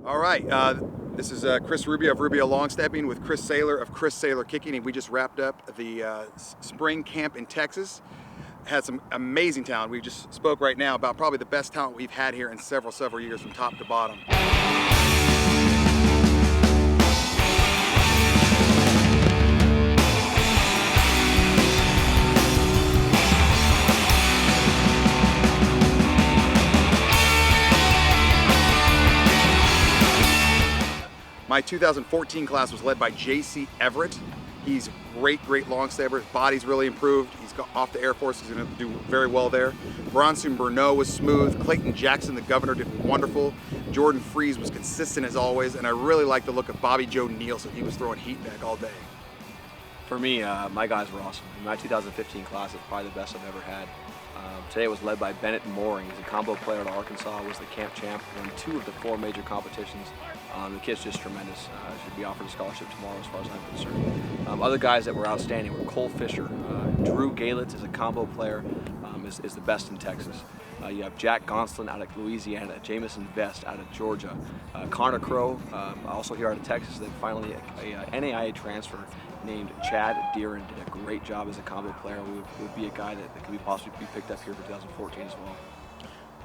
All right, this is Chris Rubio of Rubio Long Stepping with Chris Saylor of Chris Saylor Kicking, and we just wrapped up the spring camp in Texas. Had some amazing talent. We just spoke right now about probably the best talent we've had here in several years from top to bottom. My 2014 class was led by J.C. Everett. He's great long stepper. His body's really improved. He's got off the Air Force. He's going to do very well there. Bronson Burnett was smooth. Clayton Jackson, the governor, did wonderful. Jordan Freeze was consistent as always, and I really like the look of Bobby Joe Nielsen. He was throwing heat back all day. For me, my guys were awesome. My 2015 class is probably the best I've ever had. Today was led by Bennett Mooring. He's a combo player at Arkansas, was the camp champ, won 2 of the 4 major competitions. The kid's just tremendous. Should be offered a scholarship tomorrow as far as I'm concerned. Other guys that were outstanding were Cole Fisher. Drew Galitz is a combo player, is the best in Texas. You have Jack Gonsolin out of Louisiana, Jamison Vest out of Georgia, Connor Crow, also here out of Texas, then finally a NAIA transfer named Chad Deeren did a great job as a combo player. Would be a guy that could possibly be picked up here for 2014 as well.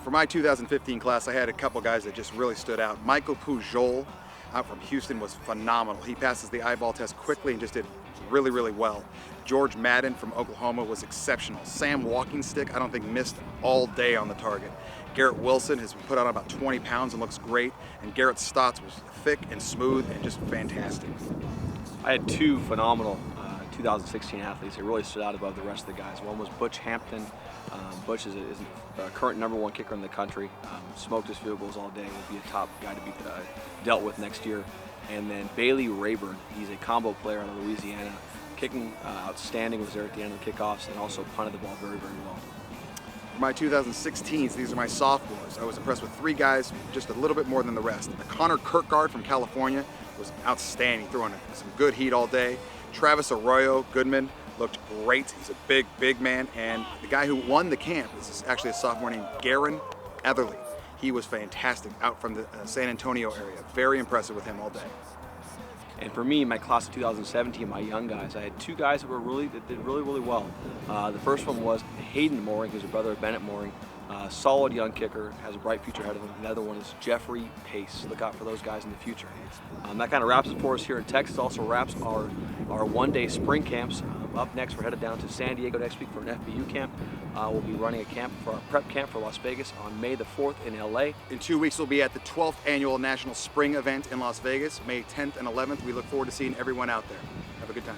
For my 2015 class, I had a couple guys that just really stood out. Michael Pujol out from Houston was phenomenal. He passes the eyeball test quickly and just did really well. George Madden from Oklahoma was exceptional. Sam Walkingstick, I don't think missed all day on the target. Garrett Wilson has put on about 20 pounds and looks great. And Garrett Stotts was thick and smooth and just fantastic. I had 2 phenomenal 2016 athletes that really stood out above the rest of the guys. One was Butch Hampton. Butch is a current #1 kicker in the country. Smoked his field goals all day. Will be a top guy to be dealt with next year. And then Bailey Rayburn. He's a combo player out of Louisiana. Kicking outstanding, was there at the end of the kickoffs, and also punted the ball very well. For my 2016s, these are my sophomores. I was impressed with 3 guys, just a little bit more than the rest. Connor Kirkgard from California was outstanding, throwing some good heat all day. Travis Arroyo Goodman looked great. He's a big man. And the guy who won the camp is actually a sophomore named Garen Etherly. He was fantastic out from the San Antonio area. Very impressive with him all day. And for me, my class of 2017, my young guys, I had 2 guys that did really well. The first one was Hayden Mooring, who's a brother of Bennett Mooring. Solid young kicker, has a bright future ahead of him. Another one is Jeffrey Pace. Look out for those guys in the future. That kind of wraps it for us here in Texas. Also wraps our one-day spring camps. Up next, we're headed down to San Diego next week for an FBU camp. We'll be running a camp for our prep camp for Las Vegas on May the 4th in LA. In 2 weeks, we'll be at the 12th annual National Spring event in Las Vegas, May 10th and 11th. We look forward to seeing everyone out there. Have a good time.